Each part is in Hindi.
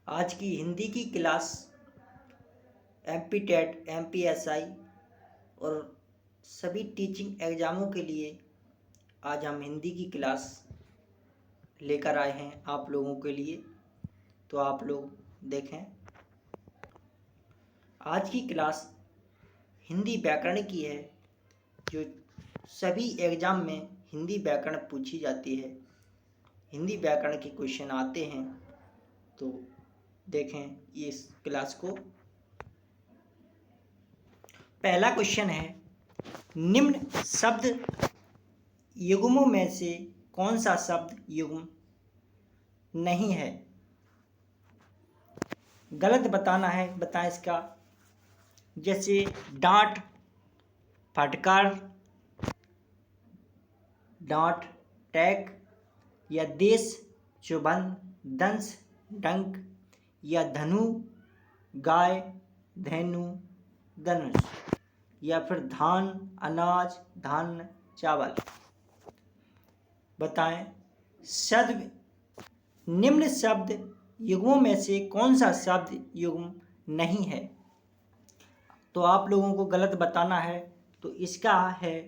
आज की हिंदी की क्लास एमपी टेट, एमपीएसआई और सभी टीचिंग एग्ज़ामों के लिए आज हम हिंदी की क्लास लेकर आए हैं आप लोगों के लिए। तो आप लोग देखें, आज की क्लास हिंदी व्याकरण की है, जो सभी एग्ज़ाम में हिंदी व्याकरण पूछी जाती है। हिंदी व्याकरण के क्वेश्चन आते हैं, तो देखें इस क्लास को। पहला क्वेश्चन है, निम्न शब्द युग्मों में से कौन सा शब्द युग्म नहीं है? गलत बताना है, बताएं इसका। जैसे डांट, फटकार, डांट, टैग, या देश, चुभन, दंश, डंक, या धनु, गाय, धेनु, धनुष, या फिर धान, अनाज, धान, चावल। बताएं शब्द, निम्न शब्द युग्मों में से कौन सा शब्द युग्म नहीं है? तो आप लोगों को गलत बताना है, तो इसका है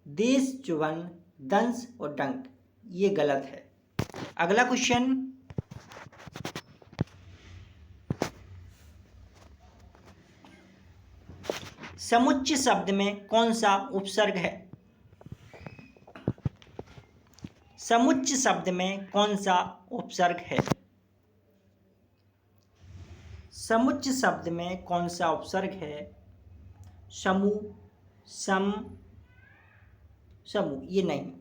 देश, चुभन, दंश और डंक। ये गलत है। अगला क्वेश्चन, समुच्चय शब्द में कौन सा उपसर्ग है? समुच्चय शब्द में कौन सा उपसर्ग है? समुच्चय शब्द में कौन सा उपसर्ग है? समूह, सम, समूह, ये नहीं।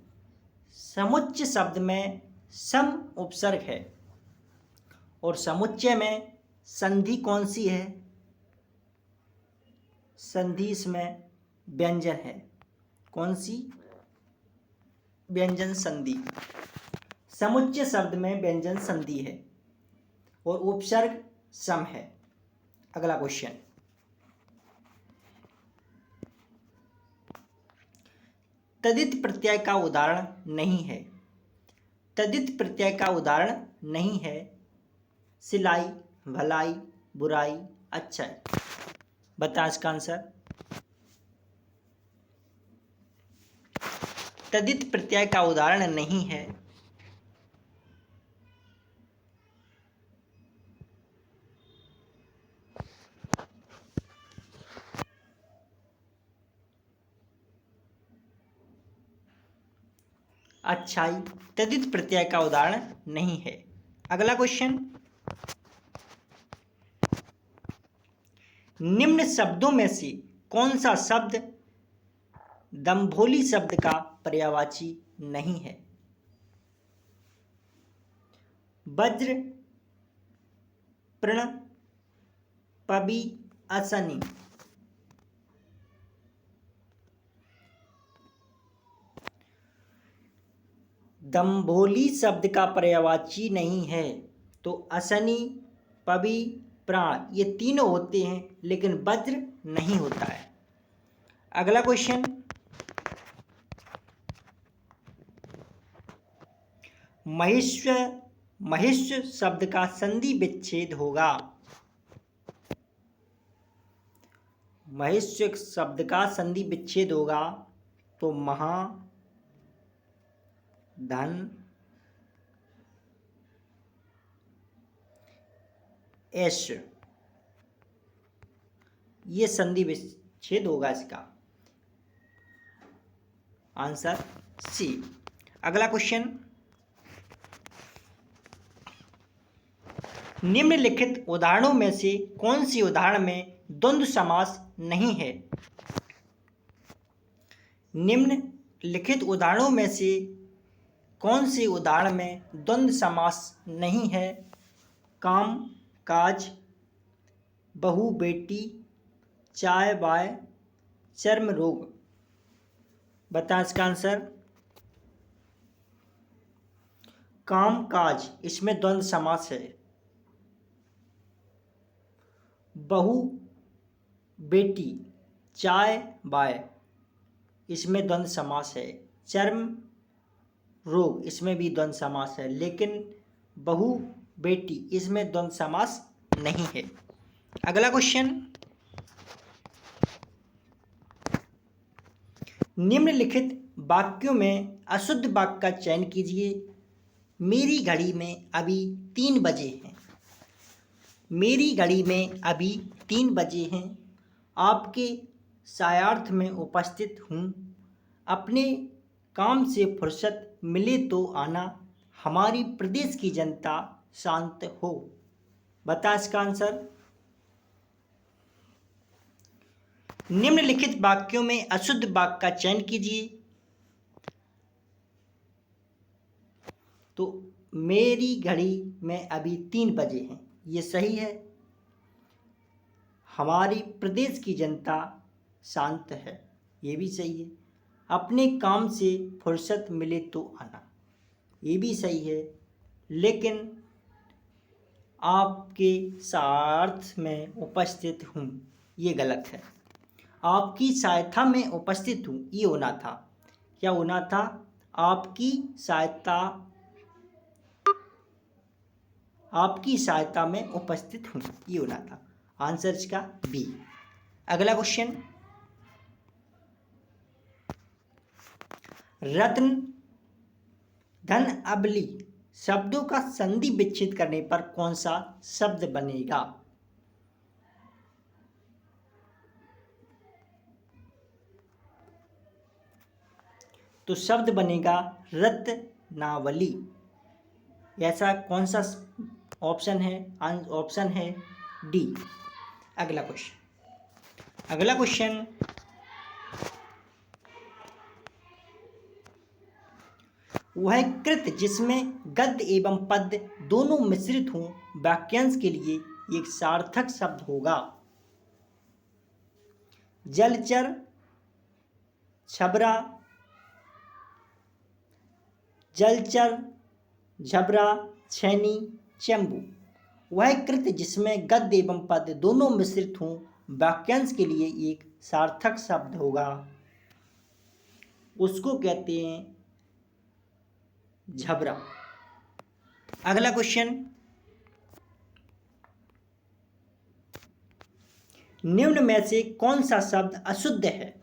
समुच्चय शब्द में सम उपसर्ग है। और समुच्चय में संधि कौन सी है? संधि इसमें व्यंजन है। कौन सी? व्यंजन संधि। समुच्चय शब्द में व्यंजन संधि है और उपसर्ग सम है। अगला क्वेश्चन, तद्धित प्रत्यय का उदाहरण नहीं है। तद्धित प्रत्यय का उदाहरण नहीं है। सिलाई, भलाई, बुराई, अच्छाई। बता इसका आंसर। तद्धित प्रत्यय का उदाहरण नहीं है। अच्छाई तद्धित प्रत्यय का उदाहरण नहीं है। अगला क्वेश्चन, निम्न शब्दों में से कौन सा शब्द दंभोली शब्द का पर्यायवाची नहीं है? वज्र, प्रण, पवि, असनी। दंभोली शब्द का पर्यायवाची नहीं है। तो असनी, पवि, प्राण, ये तीनों होते हैं, लेकिन वज्र नहीं होता है। अगला क्वेश्चन, महिष्य शब्द का संधि विच्छेद होगा। महिष्य शब्द का संधि विच्छेद होगा तो महा, धन, ऐश्य, ये संधि विच्छेद होगा। इसका आंसर सी। अगला क्वेश्चन, निम्नलिखित उदाहरणों में से कौन सी उदाहरण में द्वंद्व समास नहीं है? निम्नलिखित उदाहरणों में से कौन से उदाहरण में द्वंद्व समास नहीं है? काम, काज, बहू, बेटी, चाय, बाय, चर्म रोग। बता इसका आंसर। काम, काज, इसमें द्वंद्व समास है। बहू, बेटी, चाय, बाय, इसमें द्वंद्व समास है। चर्म रोग, इसमें भी द्वंद्व समास है। लेकिन बहू बेटी, इसमें द्वंद्व समास नहीं है। अगला क्वेश्चन, निम्नलिखित वाक्यों में अशुद्ध वाक्य का चयन कीजिए। मेरी घड़ी में अभी 3 बजे हैं। मेरी घड़ी में अभी 3 बजे हैं। आपके सायार्थ में उपस्थित हूँ। अपने काम से फुर्सत मिले तो आना। हमारी प्रदेश की जनता शांत हो। बता इसका आंसर। निम्नलिखित वाक्यों में अशुद्ध वाक्य का चयन कीजिए। तो मेरी घड़ी में अभी 3 बजे हैं, ये सही है। हमारी प्रदेश की जनता शांत है, ये भी सही है। अपने काम से फुर्सत मिले तो आना, ये भी सही है। लेकिन आपके साथ में उपस्थित हूँ, ये गलत है। आपकी सहायता में उपस्थित हूँ, ये होना था। क्या होना था? आपकी सहायता में उपस्थित हूँ, ये होना था। आंसर इसका बी। अगला क्वेश्चन, रत्न, धन, अबली शब्दों का संधि विच्छेद करने पर कौन सा शब्द बनेगा? तो शब्द बनेगा रत्नावली। ऐसा कौन सा ऑप्शन है? ऑप्शन है डी। अगला क्वेश्चन, वह कृत जिसमें गद्य एवं पद्य दोनों मिश्रित हों वाक्यांश के लिए एक सार्थक शब्द होगा। जलचर, छबरा, झबरा, छैनी, चंबू। वह कृत जिसमें गद्य एवं पद्य दोनों मिश्रित हों वाक्यांश के लिए एक सार्थक शब्द होगा, उसको कहते हैं झबरा। अगला क्वेश्चन, निम्न में से कौन सा शब्द अशुद्ध है?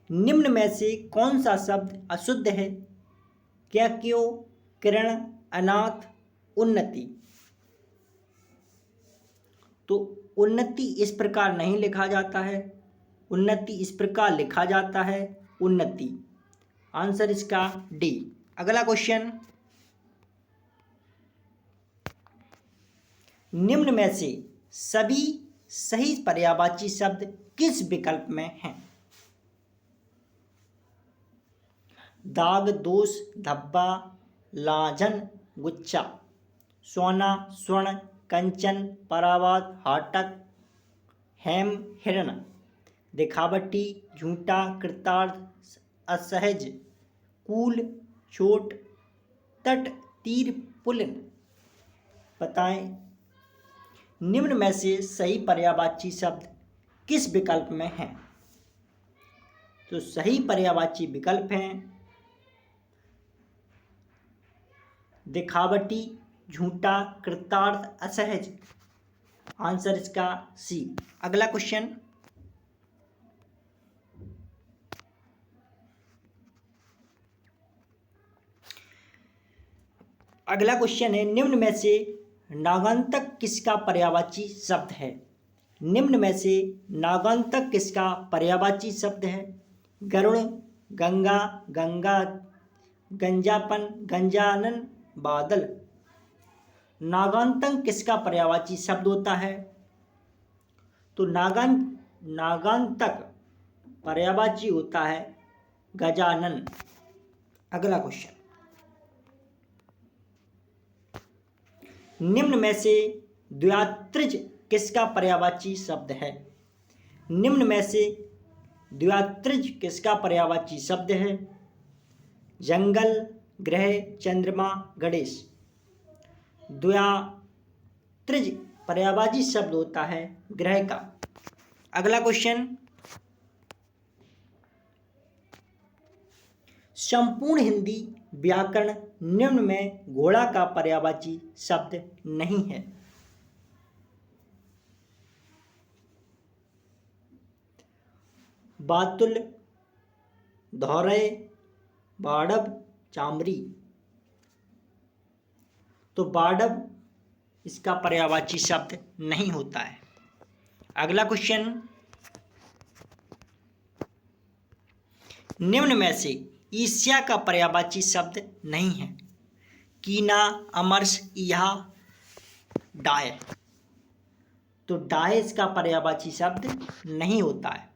निम्न में से कौन सा शब्द अशुद्ध है? क्या, क्यों, किरण, अनाथ, उन्नति। तो उन्नति इस प्रकार नहीं लिखा जाता है, उन्नति इस प्रकार लिखा जाता है उन्नति। आंसर इसका डी। अगला क्वेश्चन, निम्न में से सभी सही पर्यायवाची शब्द किस विकल्प में हैं? दाग, दोष, धब्बा, लांछन, गुच्छा, सोना, स्वर्ण, कंचन, परावाद, हाटक, हेम, हिरण, दिखावटी, झूठा, कृतार्थ, असहज, कूल, छोट, तट, तीर, पुलिन। बताएं, निम्न में से सही पर्यायवाची शब्द किस विकल्प में हैं? तो सही पर्यायवाची विकल्प हैं दिखावटी, झूठा, कृतार्थ, असहज। आंसर इसका सी। अगला क्वेश्चन, है निम्न में से नागांतक किसका पर्यायवाची शब्द है? निम्न में से नागांतक किसका पर्यायवाची शब्द है? गरुड़, गंगा, गंजापन, गंजानन, बादल। नागांतक किसका पर्यायवाची शब्द होता है? तो नागांतक पर्यायवाची होता है गजानन। अगला क्वेश्चन, निम्न में से द्व्यात्रिज किसका पर्यायवाची शब्द है? निम्न में से द्व्यात्रिज किसका पर्यायवाची शब्द है? जंगल, ग्रह, चंद्रमा, गणेश। द्व्यात्रिज पर्यायवाची शब्द होता है ग्रह का। अगला क्वेश्चन, संपूर्ण हिंदी व्याकरण निम्न में घोड़ा का पर्यायवाची शब्द नहीं है। बातुल, धौरे, बाड़ब, चामरी। तो बाड़ब इसका पर्यायवाची शब्द नहीं होता है। अगला क्वेश्चन, निम्न में से ईर्ष्या का पर्यायवाची शब्द नहीं है। कीना, अमर्ष, ईहा, डाय। तो डाय इसका पर्यायवाची शब्द नहीं होता है।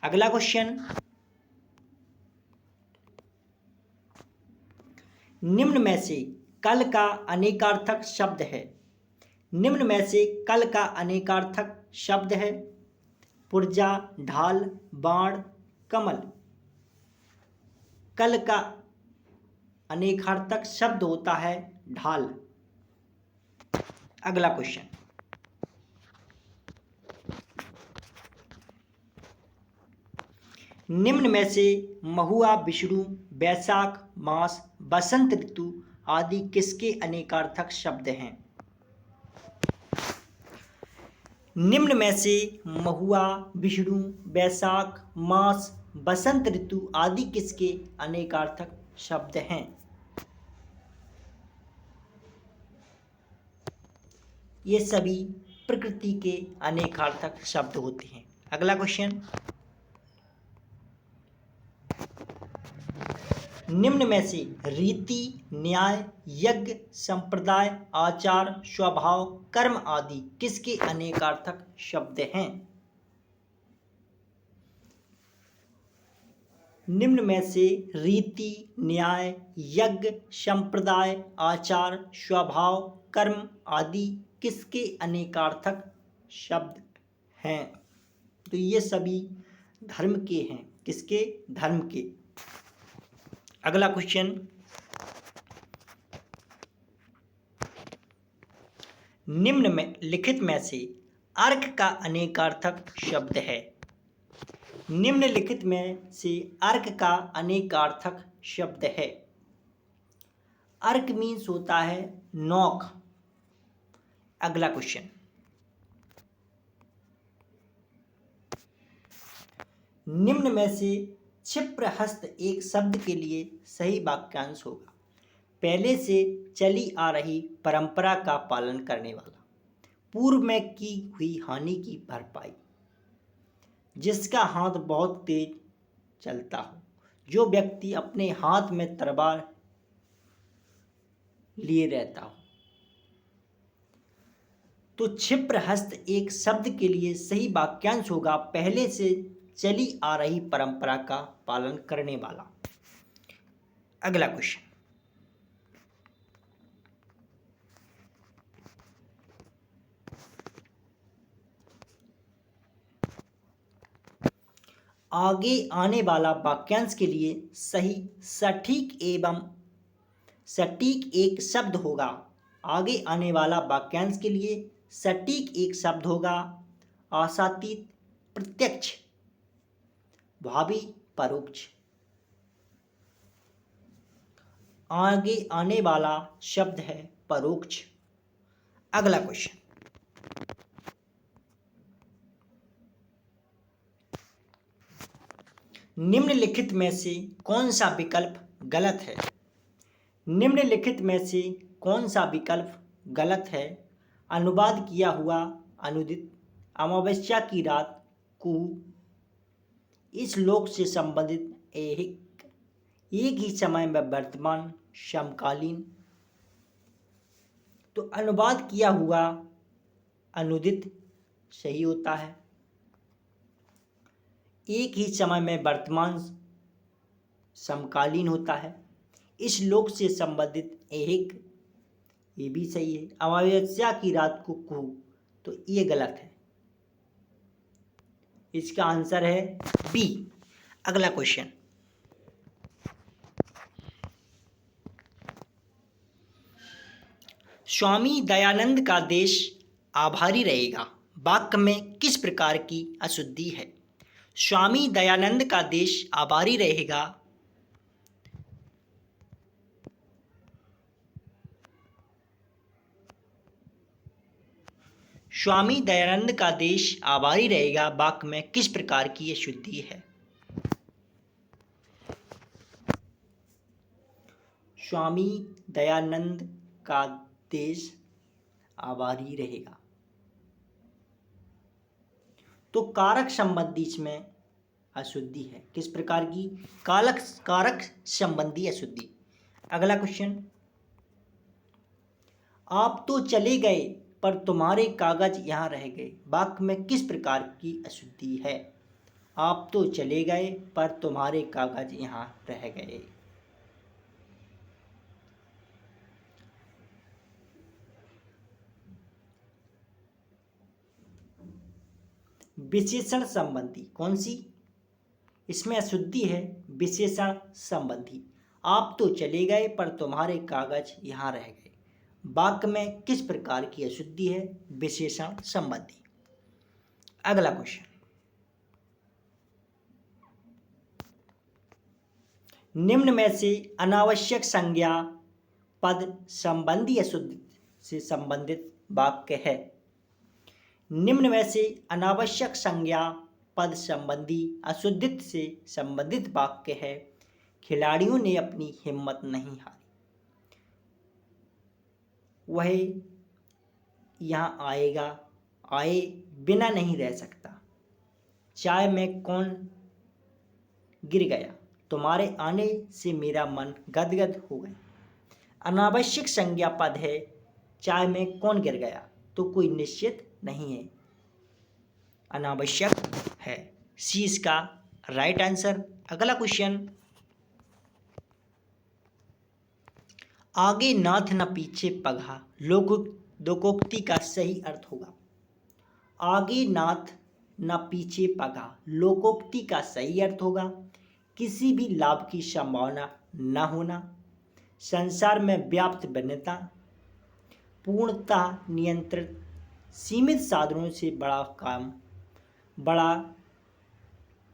अगला क्वेश्चन, निम्न में से कल का अनेकार्थक शब्द है। निम्न में से कल का अनेकार्थक शब्द है। पुर्जा, ढाल, बाण, कमल। कल का अनेकार्थक शब्द होता है ढाल। अगला क्वेश्चन, निम्न में से महुआ, विष्णु, बैसाख मास, बसंत ऋतु आदि किसके अनेकार्थक शब्द हैं? निम्न में से महुआ, विष्णु, बैसाख मास, बसंत ऋतु आदि किसके अनेकार्थक शब्द हैं? ये सभी प्रकृति के अनेकार्थक शब्द होते हैं। अगला क्वेश्चन, निम्न में से रीति, न्याय, यज्ञ, संप्रदाय, आचार, स्वभाव, कर्म आदि किसके अनेकार्थक शब्द हैं? निम्न में से रीति, न्याय, यज्ञ, संप्रदाय, आचार, स्वभाव, कर्म आदि किसके अनेकार्थक शब्द हैं? तो ये सभी धर्म के हैं। किसके? धर्म के। अगला क्वेश्चन, निम्न में लिखित में से अर्क का अनेकार्थक शब्द है। निम्नलिखित में से अर्क का अनेकार्थक शब्द है। अर्क मीन्स होता है नोक। अगला क्वेश्चन, निम्न में से क्षिप्रहस्त एक शब्द के लिए सही वाक्यांश होगा। पहले से चली आ रही परंपरा का पालन करने वाला, पूर्व में की हुई हानि की भरपाई, जिसका हाथ बहुत तेज चलता हो, जो व्यक्ति अपने हाथ में तलवार लिए रहता हो। तो क्षिप्रहस्त एक शब्द के लिए सही वाक्यांश होगा पहले से चली आ रही परंपरा का पालन करने वाला। अगला क्वेश्चन, आगे आने वाला वाक्यांश के लिए सही सटीक एक शब्द होगा। आगे आने वाला वाक्यांश के लिए सटीक एक शब्द होगा आशातीत, प्रत्यक्ष, भावी, परोक्ष। आगे आने वाला शब्द है परोक्ष। अगला क्वेश्चन, निम्नलिखित में से कौन सा विकल्प गलत है? निम्नलिखित में से कौन सा विकल्प गलत है? अनुवाद किया हुआ, अनुदित, अमावस्या की रात, कुहू, इस लोक से संबंधित, एक ही समय में वर्तमान, समकालीन। तो अनुवाद किया हुआ, अनुदित सही होता है। एक ही समय में वर्तमान समकालीन होता है। इस लोक से संबंधित एक, ये भी सही है। अमावस्या की रात को कुहू, तो ये गलत है। इसका आंसर है बी। अगला क्वेश्चन, स्वामी दयानंद का देश आभारी रहेगा वाक्य में किस प्रकार की अशुद्धि है? स्वामी दयानंद का देश आभारी रहेगा स्वामी दयानंद का देश आभारी रहेगा वाक्य में किस प्रकार की अशुद्धि है? स्वामी दयानंद का देश आभारी रहेगा। तो कारक संबंधी इसमें अशुद्धि है। किस प्रकार की? कारक संबंधी अशुद्धि। अगला क्वेश्चन, आप तो चले गए पर तुम्हारे कागज यहाँ रह गए वाक्य में किस प्रकार की अशुद्धि है? आप तो चले गए पर तुम्हारे कागज यहाँ रह गए। विशेषण संबंधी। कौन सी इसमें अशुद्धि है? विशेषण संबंधी। आप तो चले गए पर तुम्हारे कागज यहाँ रह गए वाक्य में किस प्रकार की अशुद्धि है? विशेषण संबंधी। अगला क्वेश्चन, निम्न में से अनावश्यक संज्ञा पद संबंधी अशुद्धि से संबंधित वाक्य है। निम्न में से अनावश्यक संज्ञा पद संबंधी अशुद्धित से संबंधित वाक्य है। खिलाड़ियों ने अपनी हिम्मत नहीं हारी। वह यहाँ आएगा, आए बिना नहीं रह सकता। चाय में कौन गिर गया? तुम्हारे आने से मेरा मन गदगद हो गया। अनावश्यक संज्ञा पद है। चाय में कौन गिर गया? तो कोई निश्चित नहीं है, अनावश्यक है। सी इसका राइट आंसर। अगला क्वेश्चन, आगे नाथ न पीछे पगहा लोकोक्ति का सही अर्थ होगा। आगे नाथ न पीछे पगहा लोकोक्ति का सही अर्थ होगा किसी भी लाभ की संभावना न होना, संसार में व्याप्त भिन्नता, पूर्णतः नियंत्रित, सीमित साधनों से बड़ा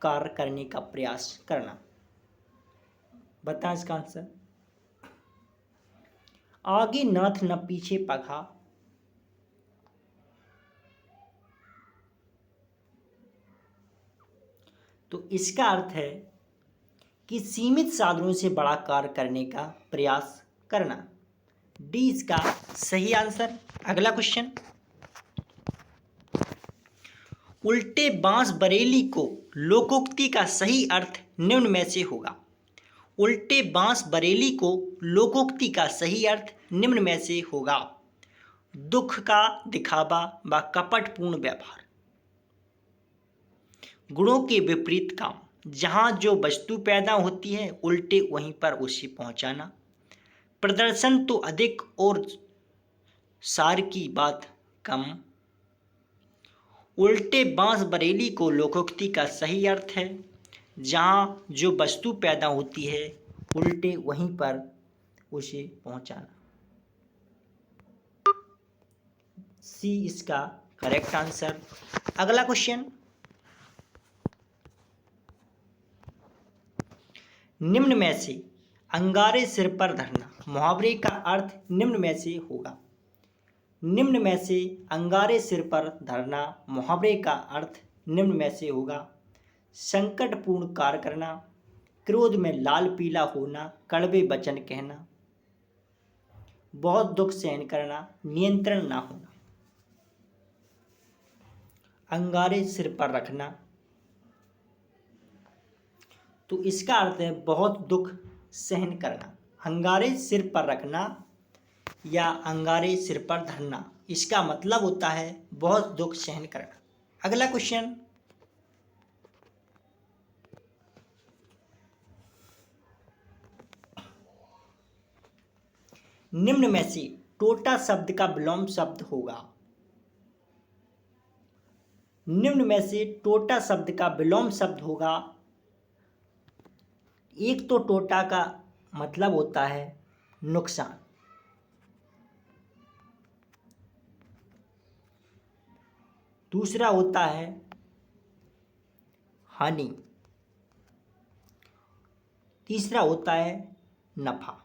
कार्य करने का प्रयास करना। बताएं इसका आंसर। आगे नाथ न पीछे पगहा, तो इसका अर्थ है कि सीमित साधनों से बड़ा कार्य करने का प्रयास करना। डी इसका सही आंसर। अगला क्वेश्चन, उल्टे बांस बरेली को लोकोक्ति का सही अर्थ निम्न में से होगा। उल्टे बांस बरेली को लोकोक्ति का सही अर्थ निम्न में से होगा। दुख का दिखावा व कपटपूर्ण व्यवहार, गुणों के विपरीत काम, जहाँ जो वस्तु पैदा होती है उल्टे वहीं पर उसे पहुँचाना, प्रदर्शन तो अधिक और सार की बात कम। उल्टे बांस बरेली को लोकोक्ति का सही अर्थ है जहाँ जो वस्तु पैदा होती है उल्टे वहीं पर उसे पहुँचाना। सी इसका करेक्ट आंसर। अगला क्वेश्चन, निम्न में से अंगारे सिर पर धरना मुहावरे का अर्थ निम्न में से होगा। निम्न में से अंगारे सिर पर धरना मुहावरे का अर्थ निम्न में से होगा। संकटपूर्ण कार्य करना, क्रोध में लाल पीला होना, कड़वे वचन कहना, बहुत दुख सहन करना, नियंत्रण ना होना। अंगारे सिर पर रखना, तो इसका अर्थ है बहुत दुख सहन करना। अंगारे सिर पर रखना या अंगारे सिर पर धरना, इसका मतलब होता है बहुत दुख सहन करना। अगला क्वेश्चन, निम्न में से टोटा शब्द का विलोम शब्द होगा। निम्न में से टोटा शब्द का विलोम शब्द होगा। एक तो टोटा का मतलब होता है नुकसान, दूसरा होता है हानि, तीसरा होता है नफा।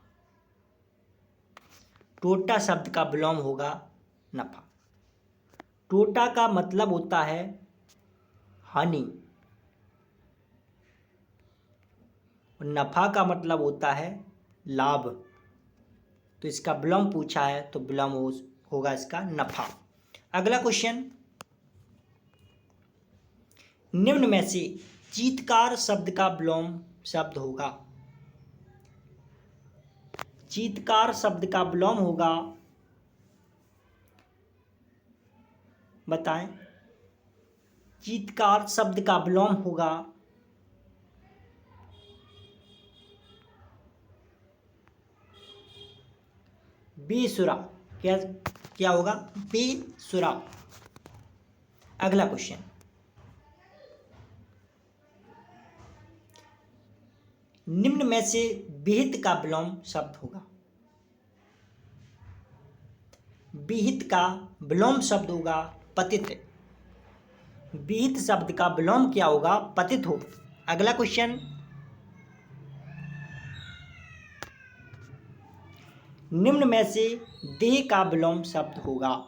टोटा शब्द का विलोम होगा नफा। टोटा का मतलब होता है हानि, नफा का मतलब होता है लाभ। तो इसका विलोम पूछा है तो विलोम होगा इसका नफा। अगला क्वेश्चन, निम्न में से चीत्कार शब्द का विलोम शब्द होगा। चीत्कार शब्द का विलोम होगा, बताएं। चीत्कार शब्द का विलोम होगा बेसुरा। क्या क्या होगा? बेसुरा। अगला क्वेश्चन, निम्न में से विहित का विलोम शब्द होगा। विहित का विलोम शब्द होगा पतित। विहित शब्द का विलोम क्या होगा? पतित हो। अगला क्वेश्चन, निम्न में से देह का विलोम शब्द होगा।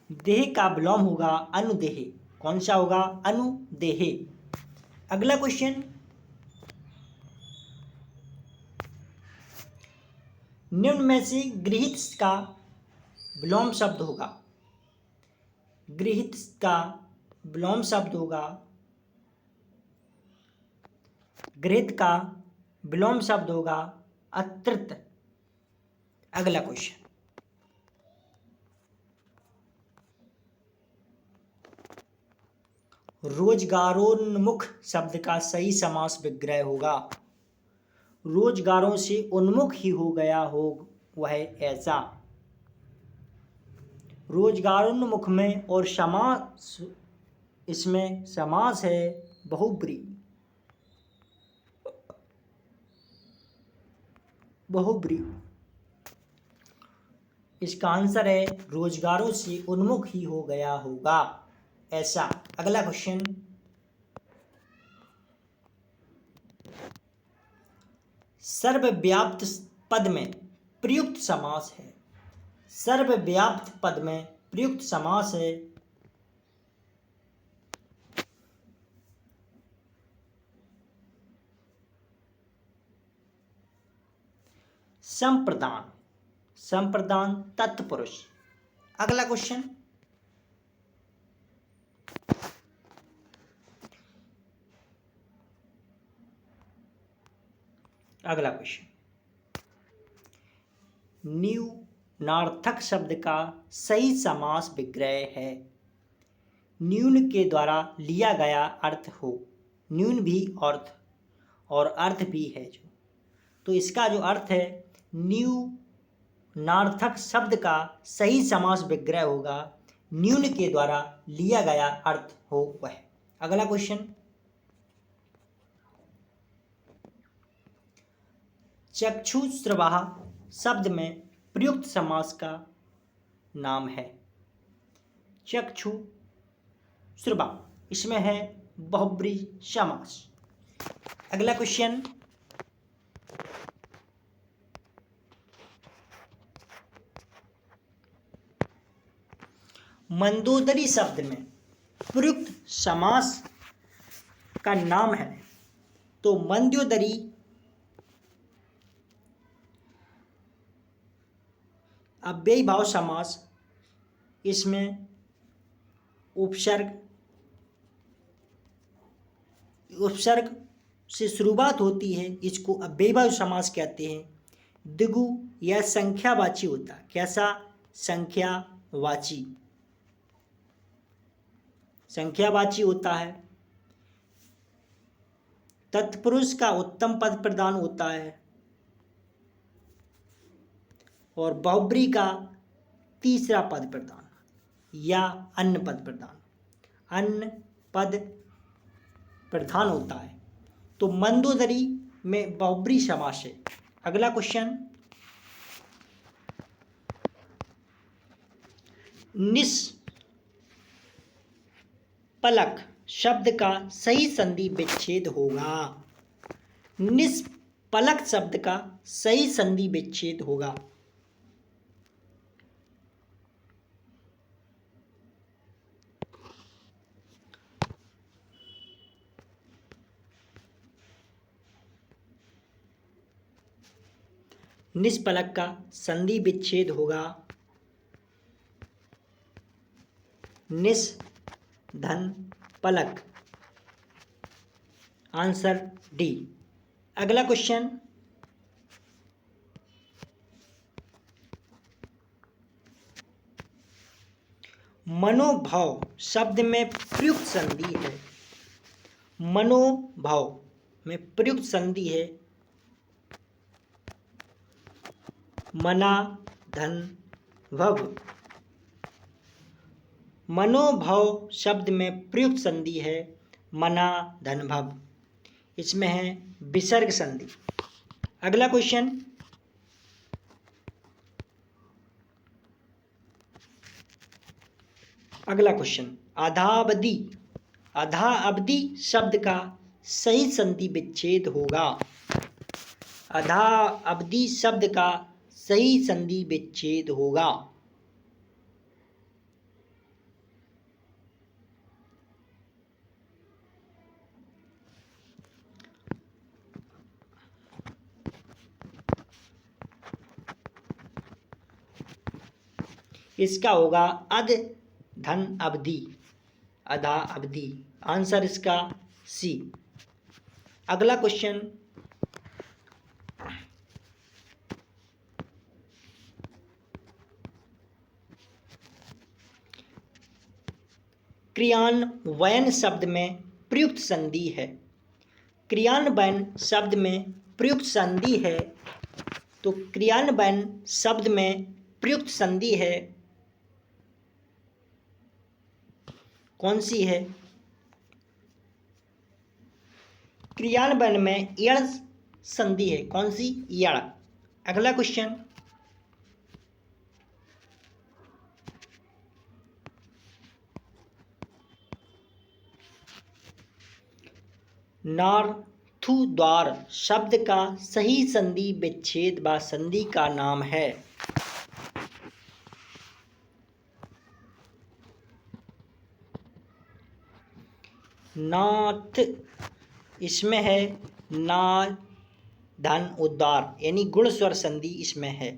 देह का विलोम होगा अनुदेह। कौन सा होगा? अनुदेह। अगला क्वेश्चन, निम्न में से गृहीत का विलोम शब्द होगा। गृहीत का विलोम शब्द होगा, गृहीत का विलोम शब्द होगा अतृप्त। अगला क्वेश्चन, रोजगारोन्मुख शब्द का सही समास विग्रह होगा। रोजगारों से उन्मुख ही हो गया हो वह ऐसा। रोजगारोन्मुख में और समास, इसमें समास है बहुब्री। बहुब्री। इसका आंसर है रोजगारों से उन्मुख ही हो गया होगा ऐसा। अगला क्वेश्चन, सर्वव्याप्त पद में प्रयुक्त समास है। सर्वव्याप्त पद में प्रयुक्त समास है संप्रदान। संप्रदान तत्पुरुष। अगला क्वेश्चन, अगला क्वेश्चन, न्यूनार्थक शब्द का सही समास विग्रह है। न्यून के द्वारा लिया गया अर्थ हो। न्यून भी अर्थ और अर्थ भी है जो, तो इसका जो अर्थ है न्यूनार्थक शब्द का सही समास विग्रह होगा न्यून के द्वारा लिया गया अर्थ हो वह। अगला क्वेश्चन, चक्षुश्रवा शब्द में प्रयुक्त समास का नाम है। चक्षुश्रवा, इसमें है बहुब्री समास। अगला क्वेश्चन, मंदोदरी शब्द में प्रयुक्त समास का नाम है। तो मंदोदरी अव्ययी भाव समास, इसमें उपसर्ग से शुरुआत होती है, इसको अव्ययी भाव समास कहते हैं। द्विगु या संख्यावाची होता है। कैसा? संख्यावाची। संख्यावाची होता है। तत्पुरुष का उत्तम पद प्रदान होता है और बहुब्री का तीसरा पद प्रदान या अन्य पद प्रदान, अन्य पद प्रधान होता है। तो मंदोदरी में बहुब्री समास है। अगला क्वेश्चन, निष्पलक शब्द का सही संधि विच्छेद होगा। निष्पलक शब्द का सही संधि विच्छेद होगा निष्पलक का संधि विच्छेद होगा निस धन पलक। Answer D. अगला क्वेश्चन, मनोभाव शब्द में प्रयुक्त संधि है। मनोभाव में प्रयुक्त संधि है मना धन भव। मनोभाव शब्द में प्रयुक्त संधि है मना धन भव। इसमें है विसर्ग संधि। अगला क्वेश्चन, आधा अवधि शब्द का सही संधि विच्छेद होगा। आधा अवधि शब्द का सही संधि विच्छेद होगा इसका होगा अध धन अवधि, आधा अवधि। आंसर इसका सी। अगला क्वेश्चन, क्रियान्वयन शब्द में प्रयुक्त संधि है। क्रियान्वयन शब्द में प्रयुक्त संधि है तो क्रियान्वयन शब्द में प्रयुक्त संधि है कौन सी है? क्रियान्वयन में यण संधि है। कौन सी? यण। अगला क्वेश्चन, नार्थुद्वार शब्द का सही संधि विच्छेद व संधि का नाम है। नाथ, इसमें है ना धन उद्वार यानी गुण स्वर संधि इसमें है।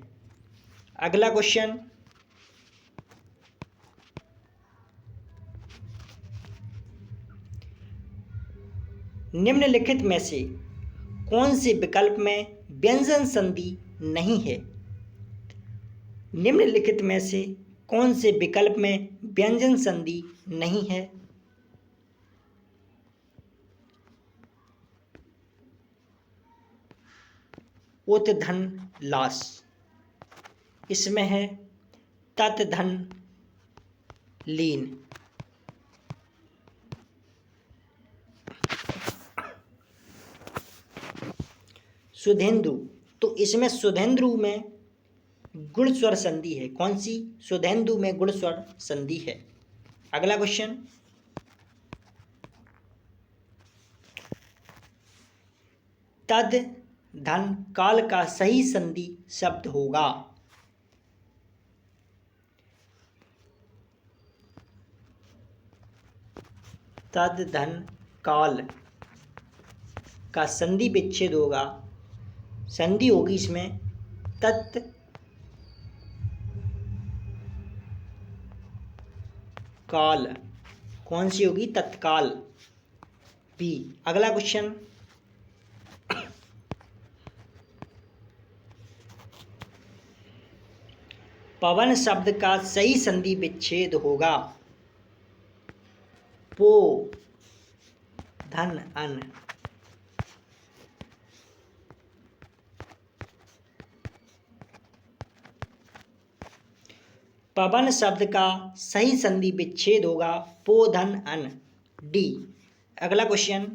अगला क्वेश्चन, निम्नलिखित में से कौन से विकल्प में व्यंजन संधि नहीं है? निम्नलिखित में से कौन से विकल्प में व्यंजन संधि नहीं है? उत धन लास, इसमें है तत् धन लीन। सुधेंदु, तो इसमें सुधेंद्रु में गुण स्वर संधि है। कौन सी? सुधेंदु में गुण स्वर संधि है। अगला क्वेश्चन, तद धन काल का सही संधि शब्द होगा। तद धन काल का संधि विच्छेद होगा, संधि होगी इसमें तत् काल। कौन सी होगी? तत्काल, बी। अगला क्वेश्चन, पवन शब्द का सही संधि विच्छेद होगा पो धन अन। पवन शब्द का सही संधि विच्छेद होगा पो धन अन, डी। अगला क्वेश्चन,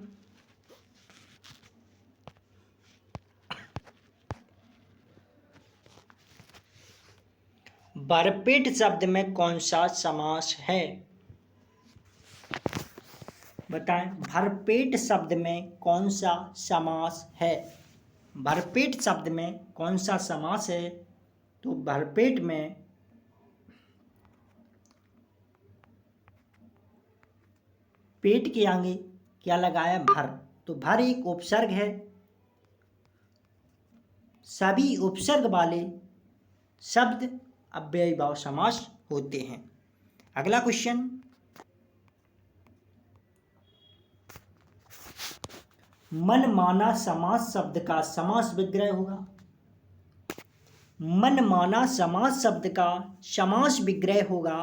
भरपेट शब्द में कौन सा समास है? बताएं, भरपेट शब्द में कौन सा समास है? भरपेट शब्द में कौन सा समास है? तो भरपेट में पेट के आगे क्या लगाया? भर। तो भर एक उपसर्ग है सभी उपसर्ग वाले शब्द अव्ययी भाव समास होते हैं। अगला क्वेश्चन, मनमाना समास शब्द का समास विग्रह होगा। मनमाना समास शब्द का समास विग्रह होगा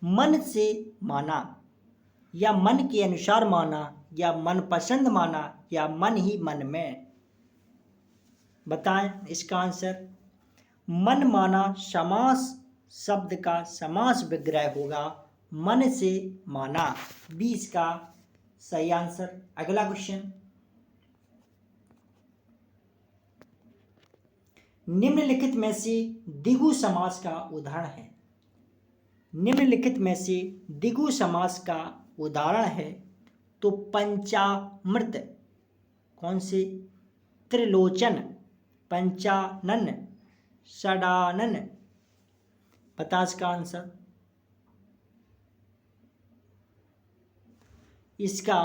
मन से माना, या मन के अनुसार माना, या मन पसंद माना, या मन ही मन में। बताएं इसका आंसर। मनमाना समास शब्द का समास विग्रह होगा मन से माना। 20 का सही आंसर। अगला क्वेश्चन, निम्नलिखित में से द्विगु समास का उदाहरण है। निम्नलिखित में से द्विगु समास का उदाहरण है तो पंचामृत, कौन से? त्रिलोचन, पंचानन, षडानन। बता इसका आंसर। इसका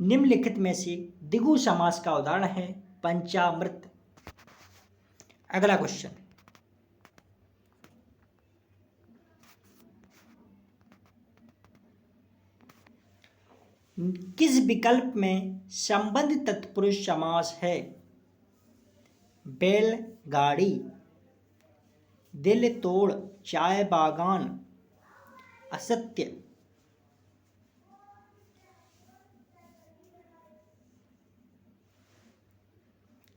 निम्नलिखित में से द्विगु समास का उदाहरण है पंचामृत। अगला क्वेश्चन, किस विकल्प में संबंध तत्पुरुष समास है? बैलगाड़ी, दिल तोड़, चाय बागान, असत्य।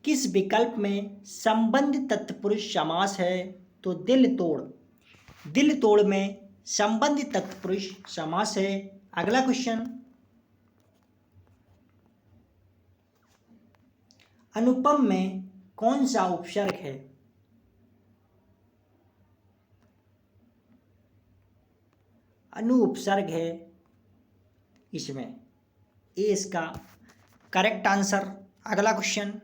किस विकल्प में संबंध तत्पुरुष समास है? तो दिल तोड़। दिल तोड़ में संबंध तत्पुरुष समास है। अगला क्वेश्चन, अनुपम में कौन सा उपसर्ग है? अनु उपसर्ग है इसमें। ए इसका करेक्ट आंसर। अगला क्वेश्चन,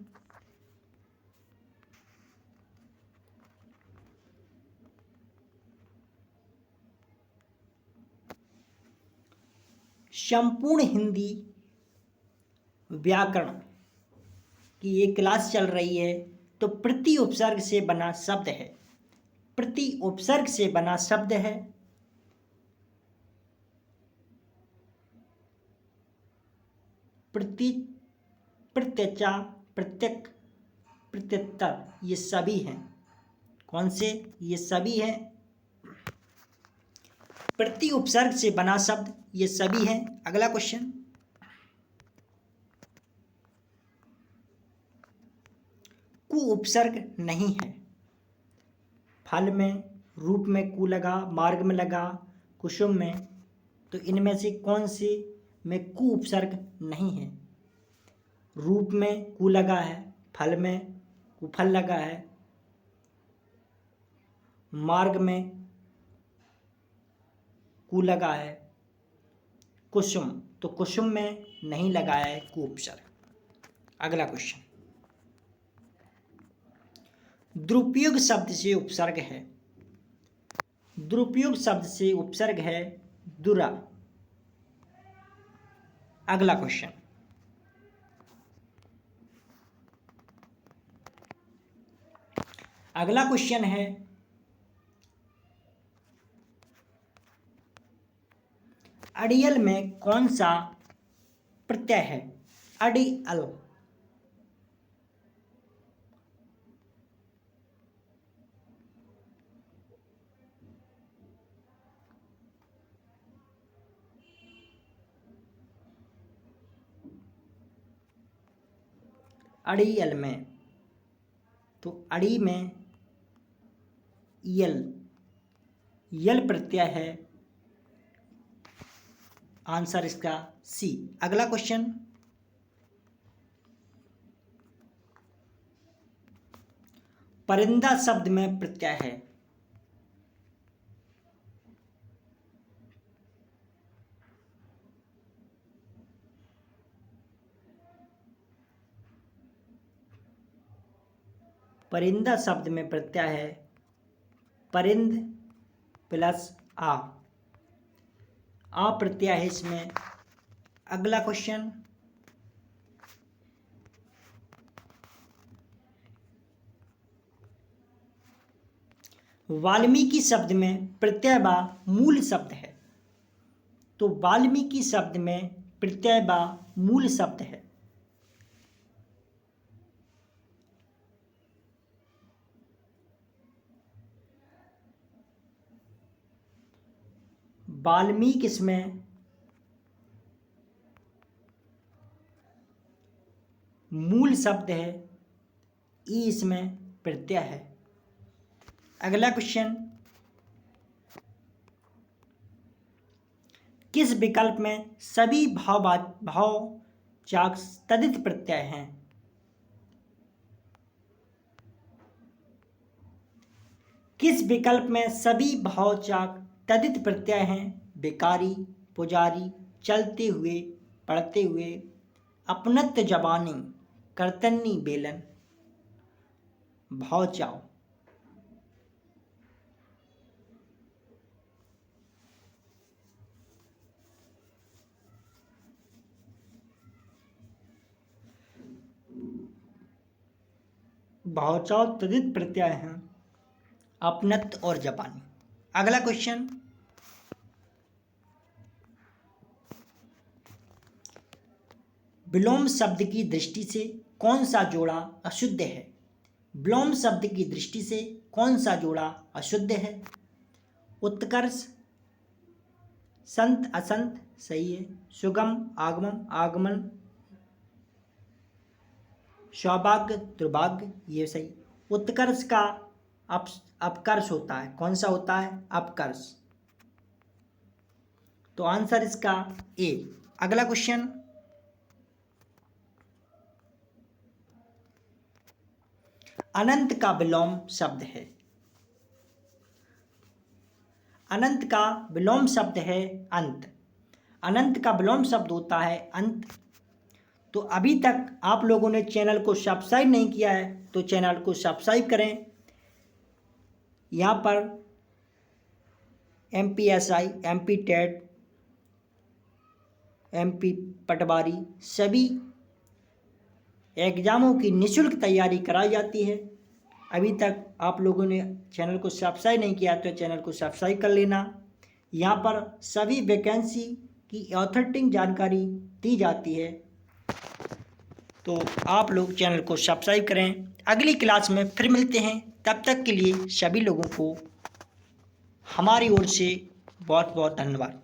संपूर्ण हिंदी व्याकरण की ये क्लास चल रही है तो प्रति उपसर्ग से बना शब्द है। प्रति उपसर्ग से बना शब्द है प्रति, प्रत्यचा, प्रत्यक, प्रत्युत्तर, ये सभी हैं। कौन से? ये सभी हैं। प्रति उपसर्ग से बना शब्द ये सभी हैं। अगला क्वेश्चन, कु उपसर्ग नहीं है। फल में, रूप में कु लगा, मार्ग में लगा, कुसुम में, तो इनमें से कौन से में कु उपसर्ग नहीं है? रूप में कु लगा है, फल में कुफल लगा है, मार्ग में कु लगा है, कुसुम, तो कुसुम में नहीं लगाया है कु उपसर्ग। अगला क्वेश्चन, दुरुपयोग शब्द से उपसर्ग है। दुरुपयोग शब्द से उपसर्ग है दुरा। अगला क्वेश्चन, अगला क्वेश्चन है अड़ियल में कौन सा प्रत्यय है? अड़ियल। अड़ियल में, तो अड़ी में यल, यल प्रत्यय है। आंसर इसका सी। अगला क्वेश्चन, परिंदा शब्द में प्रत्यय है। परिंदा शब्द में प्रत्यय है परिंद प्लस आ प्रत्यय है इसमें। अगला क्वेश्चन, वाल्मीकि शब्द में प्रत्यय व मूल शब्द है। तो वाल्मीकि शब्द में प्रत्यय व मूल शब्द है। वाल्मीकि इसमें मूल शब्द है, ई इसमें प्रत्यय है। अगला क्वेश्चन, किस विकल्प में सभी भाववाचक तद्धित प्रत्यय हैं? किस विकल्प में सभी भाववाचक तद्धित प्रत्यय हैं? बेकारी, पुजारी, चलते हुए, पढ़ते हुए, अपनत्व जबानी, करतनी बेलन, भावचाव। भावचाव तद्धित प्रत्यय हैं अपनत्व और जबानी। अगला क्वेश्चन, विलोम शब्द की दृष्टि से कौन सा जोड़ा अशुद्ध है? विलोम शब्द की दृष्टि से कौन सा जोड़ा अशुद्ध है? उत्कर्ष, संत असंत, सही है। सुगम, आगमन, आगमन, सौभाग्य, दुर्भाग्य, ये सही। उत्कर्ष का अपकर्ष होता है, कौन सा होता है? अपकर्ष। तो आंसर इसका ए। अगला क्वेश्चन, अनंत का विलोम शब्द है। अनंत का विलोम शब्द है अंत। अनंत का विलोम शब्द होता है अंत। तो अभी तक आप लोगों ने चैनल को सब्सक्राइब नहीं किया है तो चैनल को सब्सक्राइब करें। यहाँ पर MPSI, MP टेट, MP पटवारी सभी एग्ज़ामों की निःशुल्क तैयारी कराई जाती है। अभी तक आप लोगों ने चैनल को सब्सक्राइब नहीं किया तो चैनल को सब्सक्राइब कर लेना। यहाँ पर सभी वैकेंसी की ऑथेंटिक जानकारी दी जाती है, तो आप लोग चैनल को सब्सक्राइब करें। अगली क्लास में फिर मिलते हैं, तब तक के लिए सभी लोगों को हमारी ओर से बहुत बहुत धन्यवाद।